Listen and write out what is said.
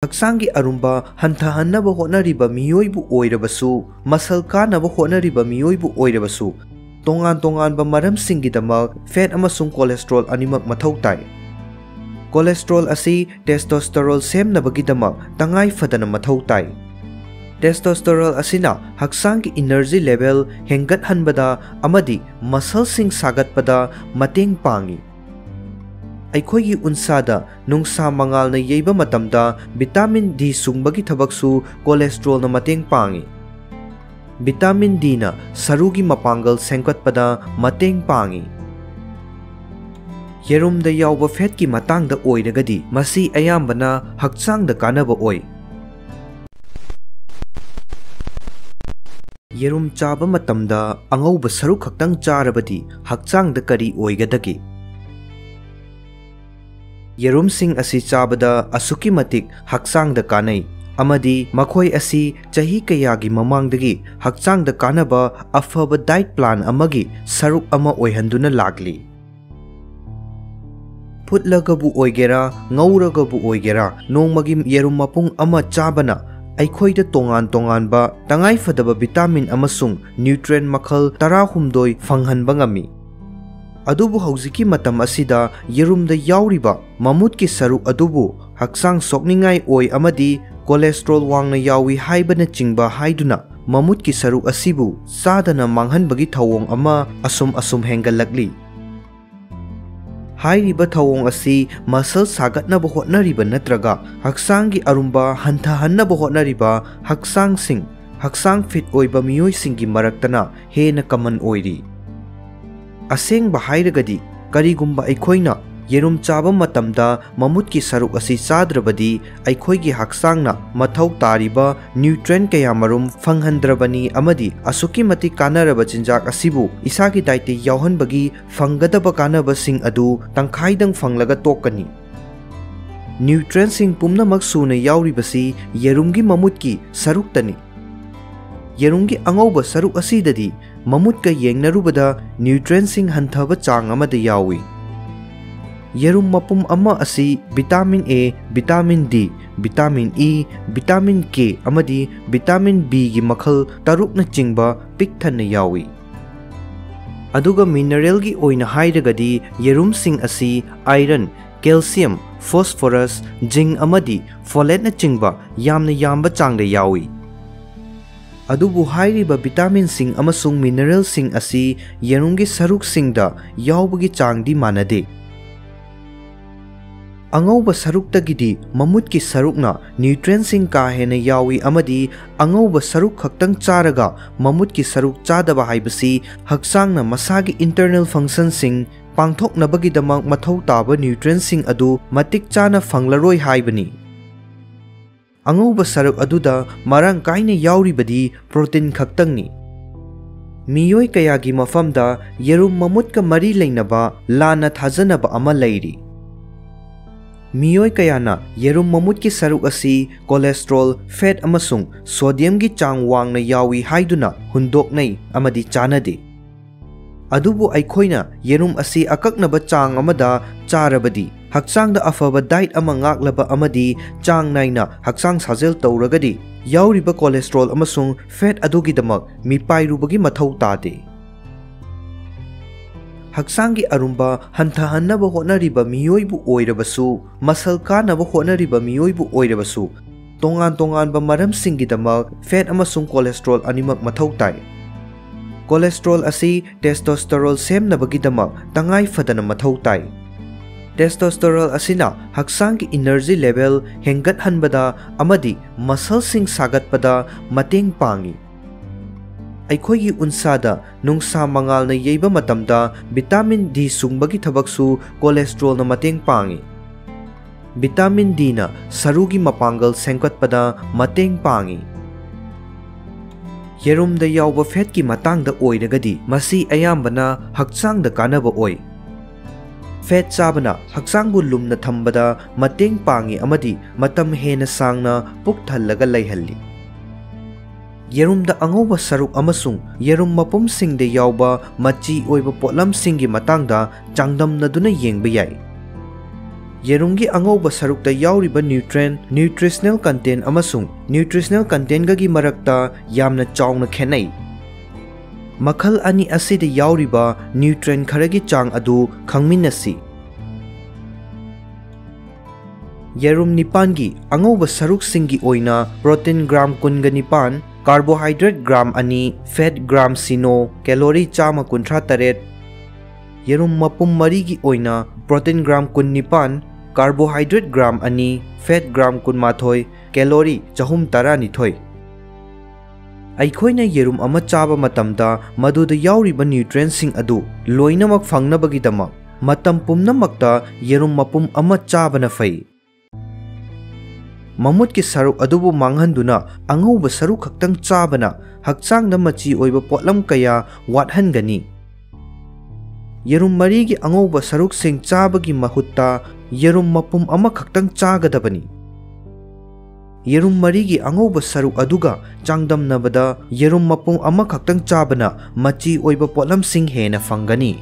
हक्सांगी अरुंबा हंथहन्नब होटनरिबा मियोइबु ओइरबसु मसल कानब होटनरिबा मियोइबु ओइरबसु तोंगान तोंगानबा मरमसिंगिदमक फैट अमसुंग कोलेस्ट्रॉल अनिमक मथौ ताई। कोलेस्ट्रॉल असी टेस्टोस्टेरोल सेमनबगिदमक तंगाई फदना मथौ ताई। टेस्टोस्टेरोल असिना हक्सांगी एनर्जी लेवल हेंगतहनबदा अमदि मसलसिंग सागतपदा मतेंग पांगी। अखोई उनसादा नुंसा मंगाल न येबा मतमदा विटामिन डी सुंगबगी थबकसु कोलेस्ट्रॉल न मतेंग पांगी। विटामिन डी न सरुगी मपांगल सेंकतपदा मतेंग पांगी। येरुमदा यावबा फैट की मतांगदा ओइरगदी मसी अयाम्बना हक्सांगदा कानबा ओइ। येरुम चाबा मतमदा अंगौबा सरुक खक्तंग चारबदी हक्सांगदा करी ओइगदगी। येरुम सिंग असी चाबदा असुकी मतिक हक्सांगदा कानै अमदी मखोई असी चही कयागी ममांगदगी हक्सांगदा कानबा अफबा डाइट प्लान अमगी सरुक अमा ओइहंदुना लागली। फुटलगबु ओइगेरा ngौरगबु ओइगेरा नोंमगी येरुम मपुंग अमा चाबना अखोईदा तोंगान तोंगानबा तंगाई फदबा विटामिन अमसुंग न्यूट्रिएंट मखल 12 फंगहनबा ngami। अदुबु हौजिकी मतम असिदा येरुमदा याउरिबा ममुत की सरुक अदुबु हक्सांग सोकनिंगाई ओइ अमदी कोलेस्ट्रॉल वांगना यावी हाइबना चिंगबा हाइदुना ममुत की सरुक असिबु सादना मांगहनबगी थौओंग अमा असुम हेंगलकली। हाइरिबा थौओंग असी मसल सागतनबा होटनरिबा नत्रगा हक्सांगी अरुंबा हंथहन्नबा होटनरिबा हक्सांग फिट ओइबा मियोइसिंगी मरक्तना हेना कमन ओइरी। असेंगबा हाइरगदी करिगुंबा अखोइना येरुम चाबा मतमदा ममुत की सरुक असी चाद्रबदी अखोइगी हक्सांगना मथौ तारिबा न्यूट्रिएंट कयामरुम फंगहंद्रबनी अमदी असुकी मति कानरबा चिंजाक असिबु इसागी डाइटे यावहनबगी फंगदबा कानबसिंग अदु तंखाइदंग फंगलगा तोकनी। न्यूट्रिएंट सिंग पुमनमक सुना याउरिबसी येरुमगी ममुत की सरुक्तनी। येरुमगी अंगौबा सरुक असीददी ममुत का येंगनरुबदा न्यूट्रिएंट सिंग हंथबा चांग अमदा यावी। येरुम मपुम अमा असी vitamin A, vitamin D, vitamin E, vitamin के अमदी विटामिन बी की मखल तरुकना चिंगबा पिकथन यावी। अदुगा मिनरल की ओइना हाइरगदी येरुम सिंग असी आयरन, कैल्शियम, फॉस्फोरस, जिंक अमदी फोलेटना चिंगबा यामना यामबा चांगदा यावी। अदुबु हाइरिबा विटामिन सिंग अमसुंग मिनरल सिंग असी येरुमगी सरुक सिंगदा यावबगी चांगदी मानदे। अंगौबा सरुक्तगिदी ममुत की सरुकना न्यूट्रिएंट सिंग का हेना यावी अमदी अंगौबा सरुक खक्तंग चारगा ममुत की सरुक चादबा हाइबसी हक्सांगना मसागी इंटरनल फंक्शन सिंग पांगथोकनबगिदमक मथौ ताबा न्यूट्रिएंट सिंग अदु मतिक चाना फंगलरोय हाइबनी। अंगौबा सरुक अदुदा मरंग काइना याउरिबदी प्रोटीन खक्तंगनी। मियोय कयागी मफमदा येरुम ममुत का मरी लेनबा लाना थाजनबा अमा लैरी। मियोय कयाना येरुम ममुत की सरुक असी कोलेस्ट्रॉल, फैट अमसुंग सोडियम की चांग वांगना यावी हाइदुना हुंदोकनै अमदी चानदे। अदुबु अखोइना येरुम असी अकक्नबा चांग अमदा चारबदी हक्सांगदा अफबा डाइट अमा ngakलबा अमदी चांग नाइना हक्सांग साजेल तौरगदी याउरिबा कोलेस्ट्रॉल अमसुंग फैट अदुगिदमक मिपाइरुबगी मथौ तादे। हक्सांगी अरुंबा हंथहन्नब होटनरिबा मियोइबु ओइरबसु मसल कानब होटनरिबा मियोइबु ओइरबसु तोंगान तोंगानबा मरमसिंगिदमक फैट अमसुंग कोलेस्ट्रॉल अनिमक मथौ ताई। कोलेस्ट्रॉल असी टेस्टोस्टेरोल सेमनबगिदमक तंगाई फदना मथौ ताई। टेस्टोस्टेरोल असिना हक्सांगी एनर्जी लेवल हेंगतहनबदा अमदी मसलसिंग सागतपदा मतेंग पांगी। अखोई उनसादा नुंसा मंगाल न येबा मतमदा विटामिन डी सुंगबगी थबकसु कोलेस्ट्रॉल न मतेंग पांगी। विटामिन डी न सरुगी मपांगल सेंकतपदा मतेंग पांगी। येरुमदा यावबा फैट की मतांगदा ओइरगदी मसी अयाम्बना हक्सांगदा कानबा ओइ। फैट चाबना हक्सांगबु लुमना थंबदा मतेंग पांगी अमदी मतम हेना सांगना पुक थल्लगा लैहल्ली। येरुमदा अंगौबा सरुक अमसुंग येरुम मपुम सिंगदे यावबा मची ओइबा पोटलम सिंगी मतंगदा चांगदमनदुना येंगबा याय। Yerumgi angouba sarukta yauriba nutrient, nutritional content amasung nutritional content gagi marakta yamna chauna khenai. Makhal ani asida yauriba nutrient kharagi chang adu khangminnasi. Yerum nipangi angouba saruk singi oina protein gram kunga nipan, carbohydrate gram ani, fat gram sino, calorie chama kuntra taret. Yerum mapum marigi oina protein gram kun nipan, carbohydrate gram ani, fat gram kun mathoi, calorie chahum tara nithoi. Aikhoina yerum ama chaba matamda maduda yauriba nutrients sing adu loinamak fangnabagidama matam pumnamakta yerum mapum ama chaba na fai. Mamut ki saruk adubu manghanduna angouba saruk khaktang chabana hakchang na machi oiba potlam kaya wathangani. Yerum marigi angouba saruk sing chabagi mahutta yerum mapum ama khaktang chagadabani. Yerum marigi angouba saruk aduga changdamnabada yerum mapum ama khaktang chabana machi oiba potlam sing hena fangani.